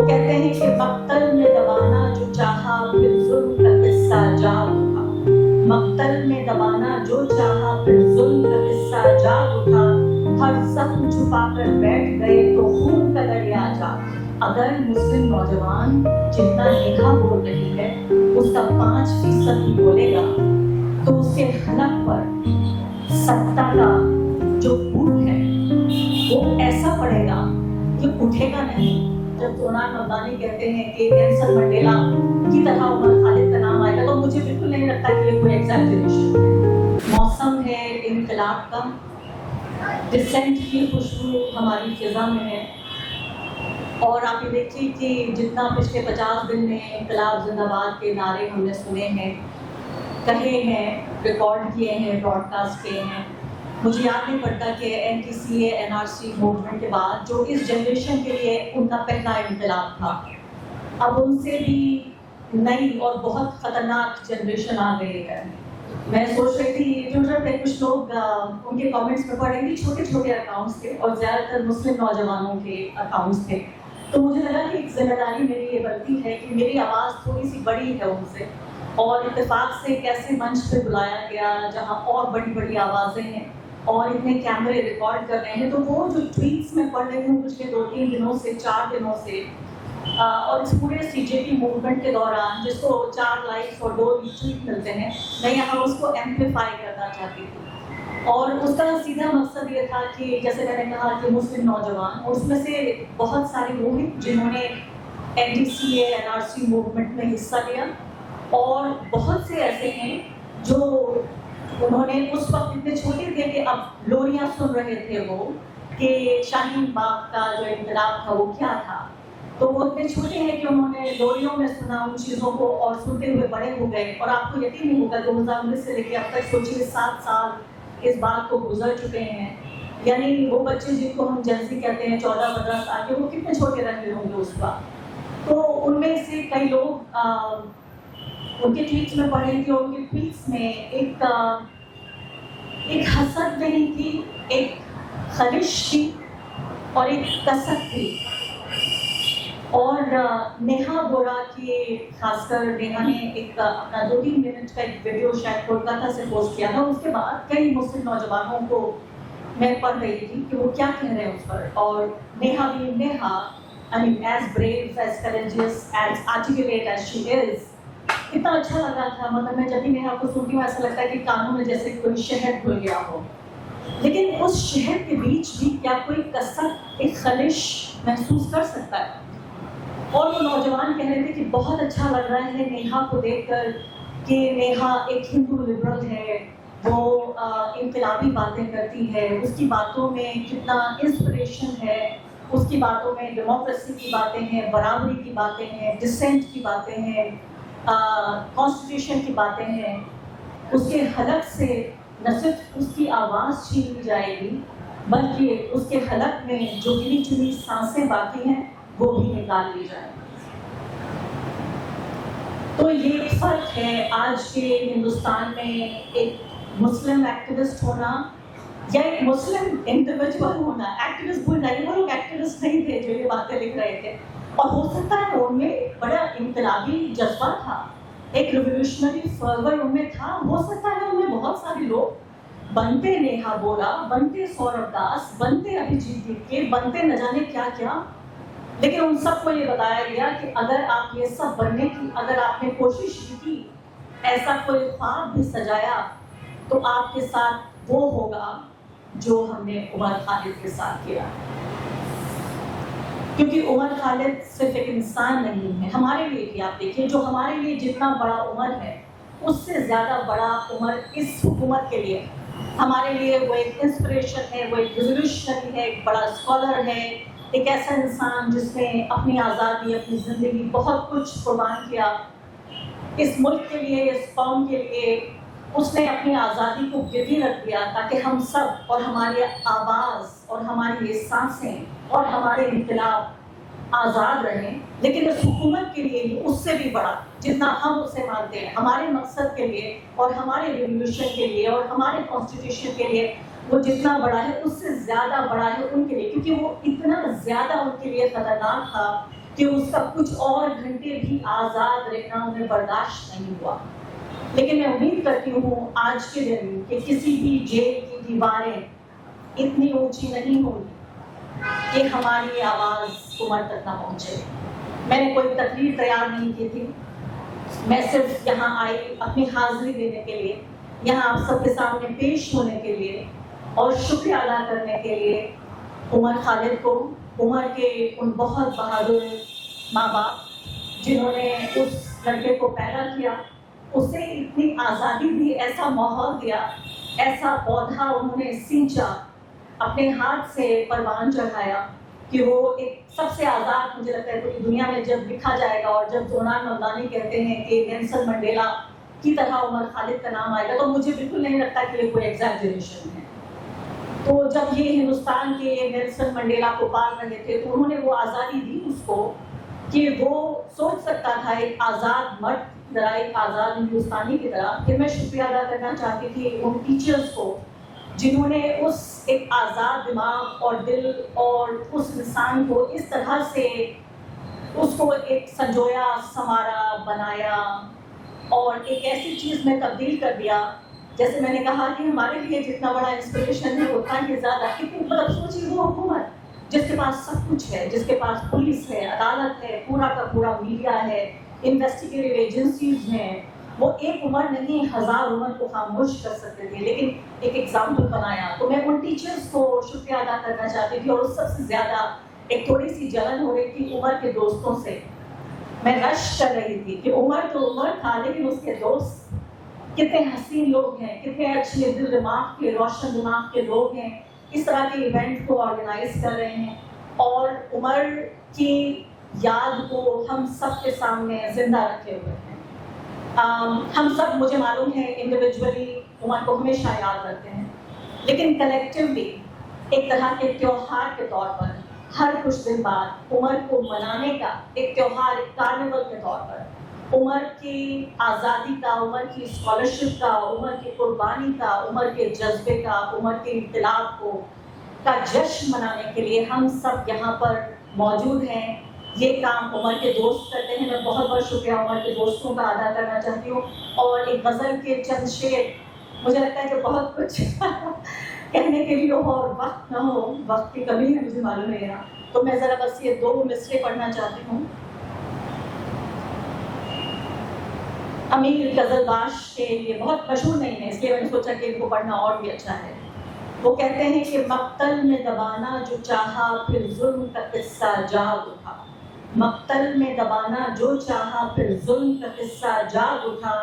وہ کہتے ہیں کہ مقتل میں دبانا جو چاہا پھر ظلم کا قصہ جاگ اٹھا، مقتل میں دبانا جو چاہا پھر ظلم کا قصہ جاگ اٹھا، ہر زخم چھپا کر بیٹھ گئے تو خون کا دریا جاگ۔ اگر مسلم نوجوان جتنا نیہا بول رہی ہے اس کا 5% بھی بولے گا تو اس کے حلق پر ستا کا جو بھوت ہے وہ ایسا پڑے گا کہ اٹھے گا نہیں۔ جب دوران رمضانی کہتے ہیں کہ نیلسن منڈیلا کی طرح عمر خالد کا نام آئے گا تو مجھے بالکل نہیں لگتا کہ یہ کوئی ایگزیجریشن ہے۔ موسم ہے انقلاب کا، ڈسینٹ کی خوشبو ہماری فضا میں ہے، اور آپ یہ دیکھیے کہ جتنا پچھلے 50 دن میں انقلاب زندہ باد کے نعرے ہم نے سنے ہیں، کہے ہیں، ریکارڈ کیے ہیں، براڈ کاسٹ کیے ہیں، مجھے یاد نہیں پڑتا کہ NTCA NRC موومنٹ کے بعد جو اس جنریشن کے لیے ان کا پہلا انقلاب تھا، اب ان سے بھی نئی اور بہت خطرناک جنریشن آ گئی ہے۔ میں سوچ رہی تھی ٹویٹر پہ کچھ لوگ ان کے کامنٹس میں پڑھ رہے تھے، چھوٹے چھوٹے اکاؤنٹس تھے اور زیادہ تر مسلم نوجوانوں کے اکاؤنٹس تھے، تو مجھے لگا کہ ایک ذمہ داری میری یہ بنتی ہے کہ میری آواز تھوڑی سی بڑی ہے ان سے، اور اتفاق سے ایک ایسے منچ پہ بلایا گیا جہاں اور بڑی بڑی آوازیں ہیں اور اتنے کیمرے ریکارڈ کر رہے ہیں، تو وہ جو ٹویٹس میں پڑھ رہی ہوں پچھلے 2-3 دنوں سے، 4 دنوں سے، اور اس پورے CJP موومنٹ کے دوران جس کو 4 لائکس اور 2 ریٹویٹ ملتے ہیں، میں یہاں اس کو ایمپلیفائی کرنا چاہتی تھی، اور اس کا سیدھا مقصد یہ تھا کہ جیسے میں نے کہا کہ مسلم نوجوان، اور اس میں سے بہت سارے وہ ہیں جنہوں نے NTCA NRC موومنٹ میں حصہ لیا، اور بہت سے ایسے ہیں جو انہوں نے اس وقت اتنے چھوٹے تھے کہ اب لوریاں سن رہے تھے وہ کہ شاہین باغ کا جو انقلاب تھا وہ کیا تھا، تو وہ اتنے چھوٹے ہیں کہ انہوں نے لوریوں میں سنا ان چیزوں کو اور سنتے ہوئے بڑے ہو گئے، اور آپ کو یقین نہیں ہوگا 2019 سے لے کے اب تک سوچیے 7 سال اس بات کو گزر چکے ہیں، یعنی وہ بچے جن کو ہم جنزی کہتے ہیں 14-15 سال کے، وہ کتنے چھوٹے رہے ہوں گے اس وقت۔ تو ان میں سے کئی لوگ ان کے ٹویٹس میں پڑھ رہی تھی، اور ان کے ٹویٹس میں ایک حسد نہیں تھی، ایک خلش تھی اور ایک کسک تھی، اور نیہا بورا کی خاص کر نیہا نے ایک اپنا 2-3 منٹ کا ایک ویڈیو شاید کولکاتہ سے پوسٹ کیا تھا، اس کے بعد کئی مسلم نوجوانوں کو میں پڑھ رہی تھی کہ وہ کیا کہہ رہے ہیں اس پر، اور نیہا بھی I mean as brave, as courageous, as articulate as she is، اتنا اچھا لگا تھا، مطلب میں جب بھی نیہا کو سنتی ہوں ایسا لگتا ہے کہ کانوں میں جیسے کوئی شہد گھل گیا ہو، لیکن اس شہد کے بیچ بھی کیا کوئی کسک، ایک خلش محسوس کر سکتا ہے؟ اور وہ نوجوان کہہ رہے تھے کہ بہت اچھا لگ رہا ہے نیہا کو دیکھ کر کہ نیہا ایک ہندو لبرل ہے، وہ انقلابی باتیں کرتی ہے، اس کی باتوں میں کتنا انسپریشن ہے، اس کی باتوں میں ڈیموکریسی کی باتیں ہیں، برابری کی باتیں ہیں، ڈسینٹ کی باتیں ہیں، کانسٹیٹیوشن کی باتیں ہیں۔ اس کے حلق سے نہ صرف اس کی آواز چھین لی جائے گی بلکہ اس کے حلق میں جو گنی چنی سانسیں باقی ہیں وہ بھی نکال لی جائیں۔ تو یہ ایک فرق ہے آج کے ہندوستان میں ایک مسلم ایکٹیوسٹ ہونا یا ایک مسلم انڈیویجول ہونا۔ ایکٹیوسٹ بھول جائیے، وہ لوگ ایکٹیوسٹ نہیں تھے جو یہ باتیں لکھ رہے تھے، اور ہو سکتا ہے ان میں بڑا انقلابی جذبہ تھا، ایک ریولیوشنری فرور ان میں تھا، ہو سکتا ہے ان میں بہت سارے لوگ بنتے نیہا بورا، بنتے سوربھ داس، بنتے ابھیجیت کے، بنتے نہ جانے کیا کیا، لیکن ان سب کو یہ بتایا گیا کہ اگر آپ یہ سب بننے کی اگر آپ نے کوشش کی، ایسا کوئی خواب بھی سجایا، تو آپ کے ساتھ وہ ہوگا جو ہم نے عمر خالد کے ساتھ کیا، کیونکہ عمر خالد صرف ایک انسان نہیں ہے، ہمارے لیے بھی آپ دیکھیں جو ہمارے لیے جتنا بڑا عمر ہے اس سے زیادہ بڑا عمر اس حکومت کے لیے، ہمارے لیے وہ ایک انسپریشن ہے، وہ ایک ریولیوشنری ہے، ایک بڑا اسکالر ہے، ایک ایسا انسان جس نے اپنی آزادی، اپنی زندگی، بہت کچھ قربان کیا اس ملک کے لیے، اس قوم کے لیے، اس نے اپنی آزادی کو گروی رکھ دیا تاکہ ہم سب اور ہماری آواز اور ہماری یہ سانسیں اور ہمارے انقلاب آزاد رہیں۔ لیکن اس حکومت کے لیے اس سے بھی بڑا، جتنا ہم اسے مانتے ہیں ہمارے مقصد کے لیے اور ہمارے ریولیوشن کے لیے اور ہمارے کانسٹیٹیوشن کے لیے، وہ جتنا بڑا ہے اس سے زیادہ بڑا ہے ان کے لیے، کیونکہ وہ اتنا زیادہ ان کے لیے خطرناک تھا کہ اس کا کچھ اور گھنٹے بھی آزاد رہنا انہیں برداشت نہیں ہوا. لیکن میں امید کرتی ہوں آج کے دن کہ کسی بھی جیل کی دیواریں اتنی اونچی نہیں ہوگی کہ ہماری آواز عمر تک نہ پہنچے. میں نے کوئی تقریر تیار نہیں کی تھی، میں صرف یہاں آئی اپنی حاضری دینے کے لیے، یہاں آپ سب کے سامنے پیش ہونے کے لیے اور شکریہ ادا کرنے کے لیے عمر خالد کو، عمر کے ان بہت بہادر ماں باپ جنہوں نے اس لڑکے کو پیدا کیا، اسے اتنی آزادی دی، ایسا ماحول دیا، ایسا پودا انہوں نے سینچا، اپنے ہاتھ سے پروان چڑھایا کہ وہ ایک سب سے آزاد، مجھے لگتا ہے پوری دنیا میں جب لکھا جائے گا اور جب زونال ممدانی کہتے ہیں کہ نیلسن منڈیلا کی طرح عمر خالد کا نام آئے گا، تو مجھے بالکل نہیں لگتا کہ یہ کوئی ایگزیجریشن ہے. تو جب یہ ہندوستان کے نیلسن منڈیلا کو پال رہے تھے تو انہوں نے وہ آزادی دی اس کو کہ وہ سوچ سکتا تھا ایک آزاد مرد کی طرح، ایک آزاد ہندوستانی کی طرح. پھر میں شکریہ ادا کرنا چاہتی تھی ان ٹیچرز کو جنہوں نے اس ایک آزاد دماغ اور دل اور اس انسان کو اس طرح سے اس کو ایک سنجویا، سنوارا، بنایا اور ایک ایسی چیز میں تبدیل کر دیا. جیسے میں نے کہا کہ ہمارے لیے جتنا بڑا انسپریشن ہے اتنا ہی زیادہ، کتنی مطلب سوچیے وہ حکومت جس کے پاس سب کچھ ہے، جس کے پاس پولیس ہے، عدالت ہے، پورا کا پورا میڈیا ہے، انویسٹیگیٹو ایجنسیز ہیں، وہ ایک عمر نہیں 1000 عمر کو خاموش کر سکتے تھے لیکن ایک ایگزامپل بنایا. تو میں ان ٹیچرز کو شکریہ ادا کرنا چاہتی تھی. اور سب سے زیادہ ایک تھوڑی سی جلن ہو رہی تھی عمر کے دوستوں سے. میں رش کر رہی تھی کہ عمر تو عمر تھا لیکن اس کے دوست کتنے حسین لوگ ہیں، کتنے اچھے دل دماغ کے، روشن دماغ کے لوگ ہیں، اس طرح کے ایونٹ کو آرگنائز کر رہے ہیں اور عمر کی یاد کو ہم سب کے سامنے زندہ رکھے ہوئے ہیں. ہم سب، مجھے معلوم ہے، انڈیویجولی عمر کو ہمیشہ یاد رکھتے ہیں لیکن کلیکٹیولی ایک طرح کے تیوہار کے طور پر ہر کچھ دن بعد عمر کو منانے کا ایک تیوہار، ایک کارنیول کے طور پر عمر کی آزادی کا، عمر کی اسکالرشپ کا، عمر کی قربانی کا، عمر کے جذبے کا، عمر کے انقلاب کو کا جشن منانے کے لیے ہم سب یہاں پر موجود ہیں. یہ کام عمر کے دوست کرتے ہیں. میں بہت بہت شکریہ عمر کے دوستوں کا ادا کرنا چاہتی ہوں. اور ایک غزل کے چند شعر، مجھے لگتا ہے کہ بہت کچھ کہنے کے لیے ہو اور وقت نہ ہو، وقت کی کمی ہے مجھے معلوم ہے یہاں، تو میں ذرا بس یہ 2 مصرے پڑھنا چاہتی ہوں. امیر غزل باش کے یہ بہت مشہور نہیں ہے اس لیے میں نے سوچا کہ ان کو پڑھنا اور بھی اچھا ہے. وہ کہتے ہیں کہ مقتل میں دبانا جو چاہا پھر ظلم کا قصہ جاگ اٹھا. مقتل میں دبانا جو چاہا پھر ظلم کا قصہ جاگ اٹھا.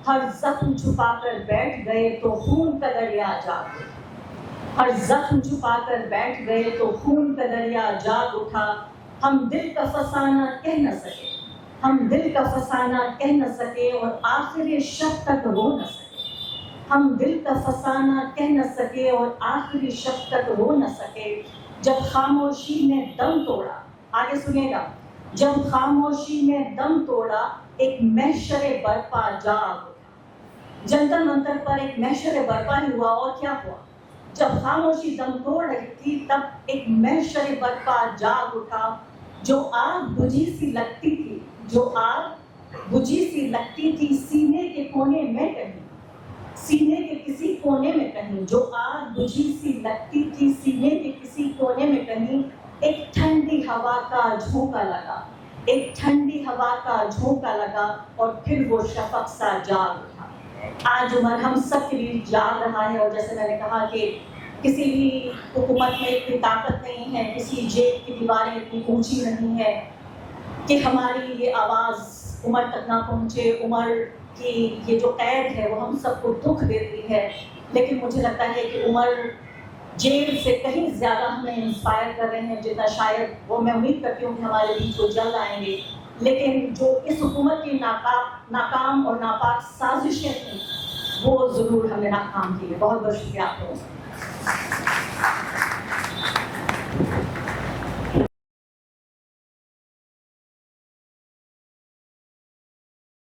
ہر زخم چھپا کر بیٹھ گئے تو خون کا دریا جاگ اٹھا. ہر زخم چھپا کر بیٹھ گئے تو خون کا دریا جاگ اٹھا. ہم دل کا فسانہ کہہ نہ سکے، ہم دل کا فسانہ کہہ نہ سکے اور آخر شب تک رو نہ سکے. ہم دل کا فسانہ کہہ نہ سکے اور آخری شب تک رو نہ سکے. جب خاموشی نے دم توڑا، آگے سنیے گا، جب خاموشی نے دم توڑا ایک محشر برپا جاگ اٹھا. جنتر منتر پر ایک محشر برپا ہی ہوا اور کیا ہوا؟ جب خاموشی دم توڑ رہی تھی تب ایک محشر برپا جاگ اٹھا. جو آگ بجھی سی لگتی تھی، جو آگ بجھی سی لگتی تھی سینے کے کونے میں کہیں، سینے کے کسی کونے میں کہیں، جو آگ بجھی سی لگتی تھی سینے کے کسی کونے میں کہیں، ایک ٹھنڈی ہوا کا جھونکا لگا، ایک ٹھنڈی ہوا کا جھونکا لگا اور پھر وہ شفق سا جاگ اٹھا. آج عمر ہم سب کے لیے جاگ رہا ہے. اور جیسے میں نے کہا کہ کسی بھی حکومت میں اتنی طاقت نہیں ہے، کسی جیل کی دیواریں اتنی اونچی نہیں ہے کہ ہماری یہ آواز عمر تک نہ پہنچے. عمر کی یہ جو قید ہے وہ ہم سب کو دکھ دیتی ہے، لیکن مجھے لگتا ہے کہ عمر جیل سے کہیں زیادہ ہمیں انسپائر کر رہے ہیں جتنا شاید وہ، میں امید کرتی ہوں کہ ہمارے بیچ وہ جلد آئیں گے. لیکن جو اس حکومت کی ناکام اور ناپاک سازشیں تھیں وہ ضرور ہمیں ناکام کی ہے. بہت بہت شکریہ آپ لوگوں کا.